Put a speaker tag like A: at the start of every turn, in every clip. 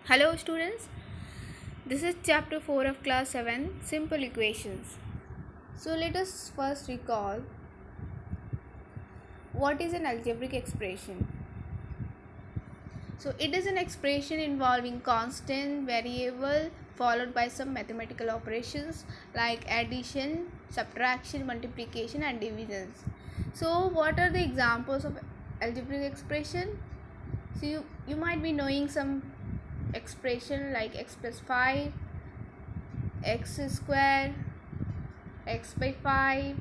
A: Hello students, this is chapter 4 of class 7 simple equations. So let us first recall what is an algebraic expression. So it is an expression involving constant variable followed by some mathematical operations like addition, subtraction, multiplication and divisions. So what are the examples of algebraic expression? So you might be knowing some expression like x plus 5, x square, x by 5,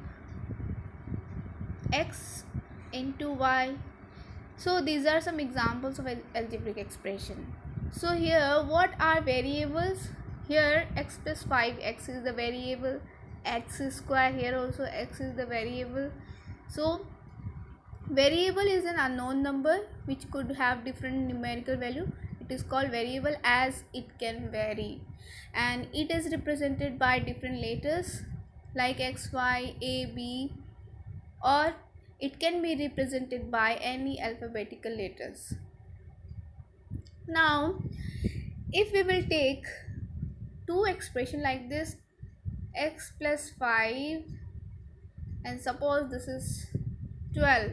A: x into y. So these are some examples of algebraic expression. So here what are variables? Here x plus 5, x is the variable, x square, here also x is the variable. So variable is an unknown number which could have different numerical value. It is called variable as it can vary, and it is represented by different letters like x, y, a, b, or it can be represented by any alphabetical letters. Now if we will take two expression like this, x plus 5, and suppose this is 12.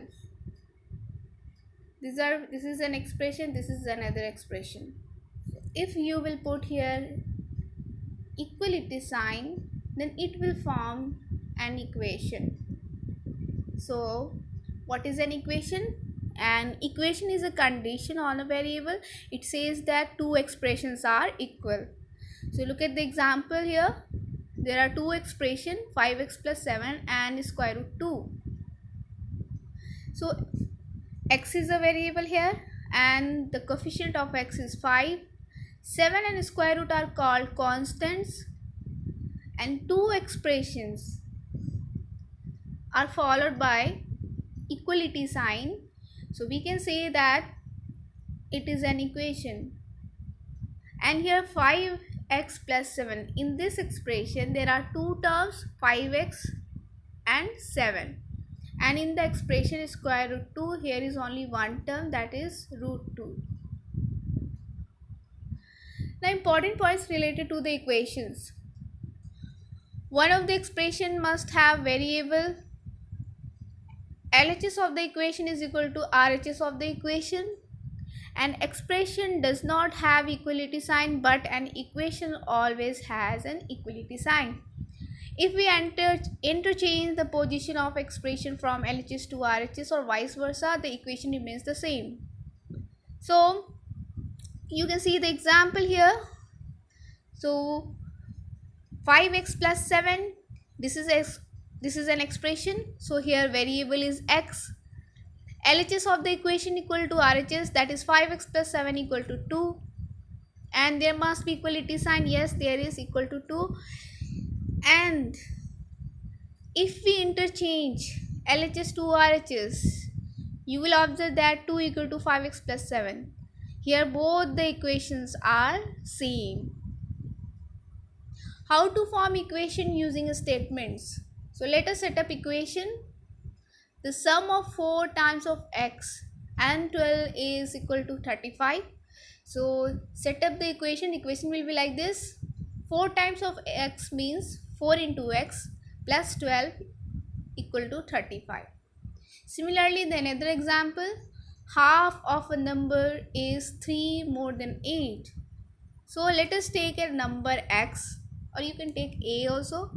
A: This is an expression, this is another expression. If you will put here equality sign, then it will form an equation. So what is an equation? An equation is a condition on a variable. It says that two expressions are equal. So look at the example here. There are two expressions, 5x plus 7 and square root 2. So x is a variable here and the coefficient of x is 5. 7 and square root are called constants, and two expressions are followed by equality sign. So we can say that it is an equation. And here 5x plus 7. In this expression there are two terms, 5x and 7. And in the expression square root 2, here is only one term, that is root 2. Now important points related to the equations. One of the expression must have variable. LHS of the equation is equal to RHS of the equation. An expression does not have equality sign, but an equation always has an equality sign. If we interchange the position of expression from LHS to RHS or vice versa, the equation remains the same. So you can see the example here. So 5x plus 7, this is an expression. So here variable is x. LHS of the equation equal to RHS, that is 5x plus 7 equal to 2. And there must be equality sign. Yes, there is equal to 2. And if we interchange LHS to RHS, you will observe that 2 equal to 5x plus 7. Here both the equations are same. How to form equation using statements? So let us set up equation. The sum of 4 times of x and 12 is equal to 35. So set up the equation. Equation will be like this. 4 times of x means 4 into x plus 12 equal to 35. Similarly, the another example, half of a number is 3 more than 8. So let us take a number x, or you can take a also.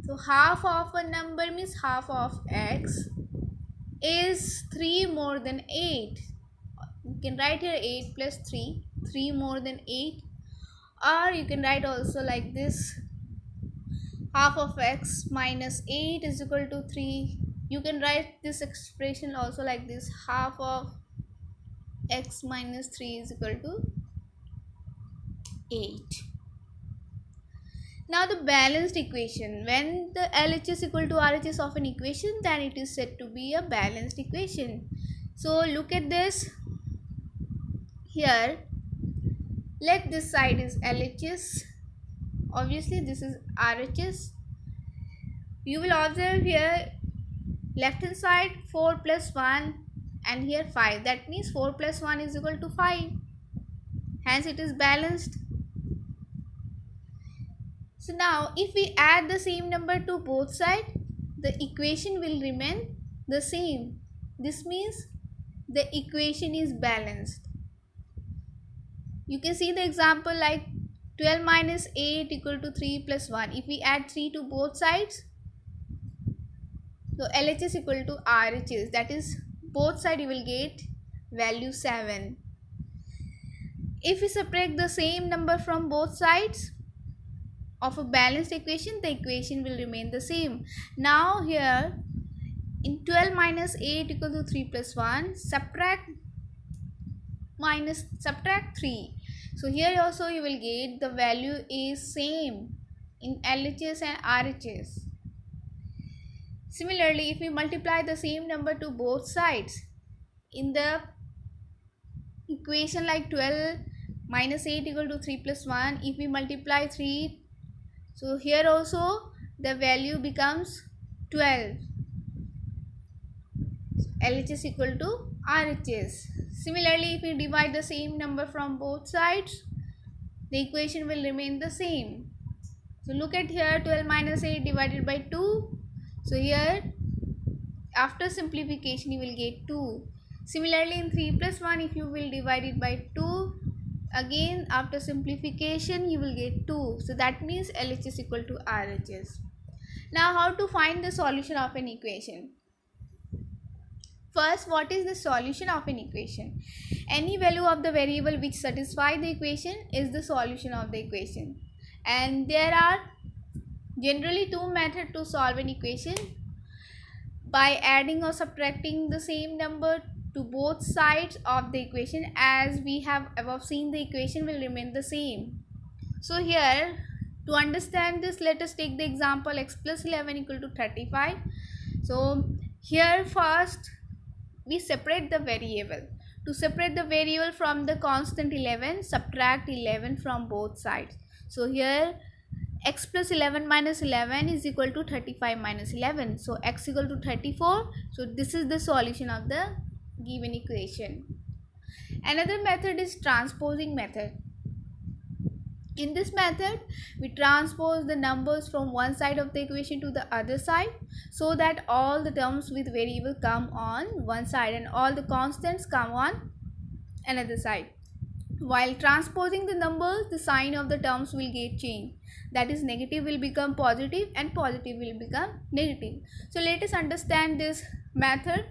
A: So half of a number means half of x is 3 more than 8. You can write here 8 plus 3, 3 more than 8. Or you can write also like this, half of x minus 8 is equal to 3. You can write this expression also like this, half of x minus 3 is equal to 8. Now the balanced equation. When the LHS is equal to RHS of an equation, then it is said to be a balanced equation. So look at this. Here, let this side is LHS. Obviously this is RHS. You will observe here left hand side 4 plus 1 and here 5. That means 4 plus 1 is equal to 5. hence it is balanced. So now if we add the same number to both sides, the equation will remain the same. This means the equation is balanced. You can see the example like 12 minus 8 equal to 3 plus 1. If we add 3 to both sides, so LHS equal to RHS, that is both sides you will get value 7. If we subtract the same number from both sides of a balanced equation, the equation will remain the same. Now here in 12 minus 8 equal to 3 plus 1, subtract 3. So here also you will get the value is same in LHS and RHS. Similarly, if we multiply the same number to both sides in the equation like 12 minus 8 equal to 3 plus 1, if we multiply 3, so here also the value becomes 12. LHS equal to RHS. Similarly, if we divide the same number from both sides, the equation will remain the same. So look at here, 12 minus 8 divided by 2. So here after simplification you will get 2. Similarly in 3 plus 1, if you will divide it by 2, again after simplification you will get 2. So that means LHS equal to RHS. Now how to find the solution of an equation? First, what is the solution of an equation? Any value of the variable which satisfies the equation is the solution of the equation. And there are generally two methods to solve an equation: by adding or subtracting the same number to both sides of the equation. As we have above seen, the equation will remain the same. So here, to understand this, let us take the example x plus 11 equal to 35. So here first we separate the variable. To separate the variable from the constant 11, subtract 11 from both sides. So here x plus 11 minus 11 is equal to 35 minus 11. So x equal to 34. So this is the solution of the given equation. Another method is transposing method. In this method, we transpose the numbers from one side of the equation to the other side, so that all the terms with variable come on one side and all the constants come on another side. While transposing the numbers, the sign of the terms will get changed. That is, negative will become positive and positive will become negative. So let us understand this method.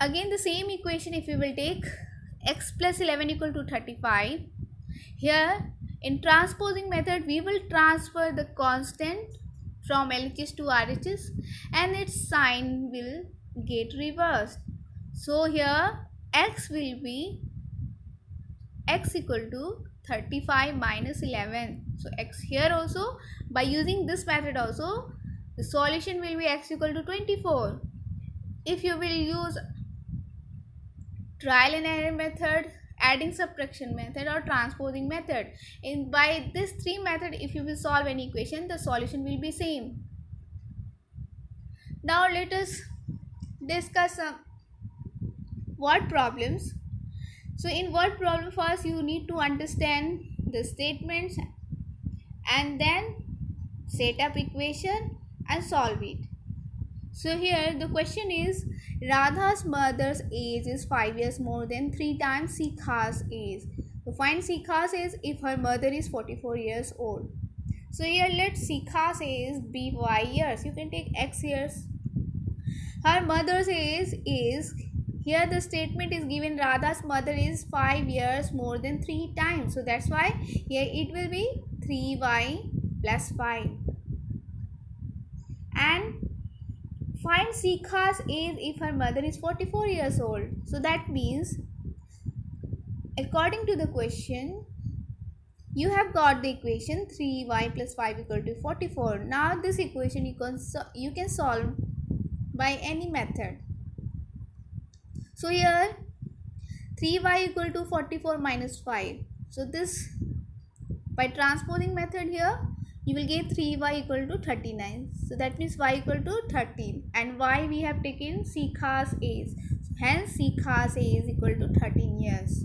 A: Again the same equation, if we will take x plus 11 equal to 35. Here in transposing method we will transfer the constant from LHS to RHS and its sign will get reversed. So here x will be x equal to 35 minus 11. So x here also, by using this method also, the solution will be x equal to 24. If you will use trial and error method, adding subtraction method, or transposing method, by this three method, if you will solve an equation, the solution will be same. Now let us discuss some word problems. So in word problem, first you need to understand the statements and then set up equation and solve it. So here the question is, Radha's mother's age is 5 years more than 3 times Sikha's age. So find Sikha's age if her mother is 44 years old. So here let Sikha's age be y years. You can take x years. Her mother's age is, here the statement is given Radha's mother is 5 years more than 3 times. So that's why here it will be 3y plus 5. And find Sikha's age if her mother is 44 years old. So that means, according to the question, you have got the equation 3y plus 5 equal to 44. Now this equation you can solve by any method. So here 3y equal to 44 minus 5. So this, by transposing method here, you will get 3y equal to 39. So that means y equal to 13, and y we have taken Sikha's age. Hence Sikha's age is equal to 13 years.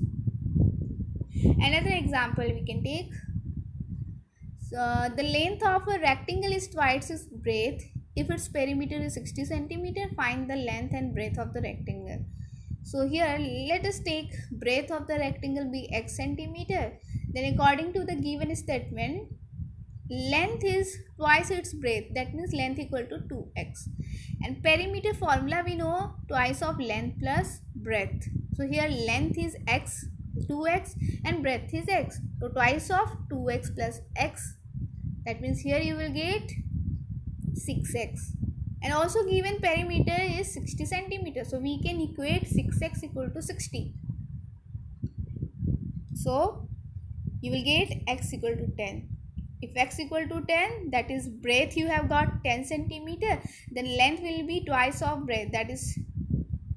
A: Another example we can take. So the length of a rectangle is twice its breadth. If its perimeter is 60 centimeter, find the length and breadth of the rectangle. So here let us take breadth of the rectangle be x centimeter. Then according to the given statement, length is twice its breadth, that means length equal to 2x, and perimeter formula we know, twice of length plus breadth. So here length is x, 2x, and breadth is x, so twice of 2x plus x, that means here you will get 6x, and also given perimeter is 60 centimeters, so we can equate 6x equal to 60. So you will get x equal to 10. If x equal to 10, that is breadth you have got 10 centimeter, then length will be twice of breadth, that is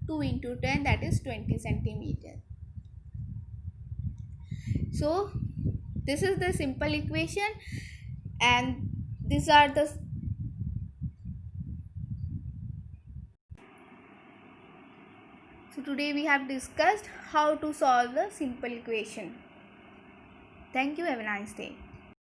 A: 2 into 10, that is 20 centimeter. So this is the simple equation, and these are the so today we have discussed how to solve the simple equation. Thank you. Have a nice day.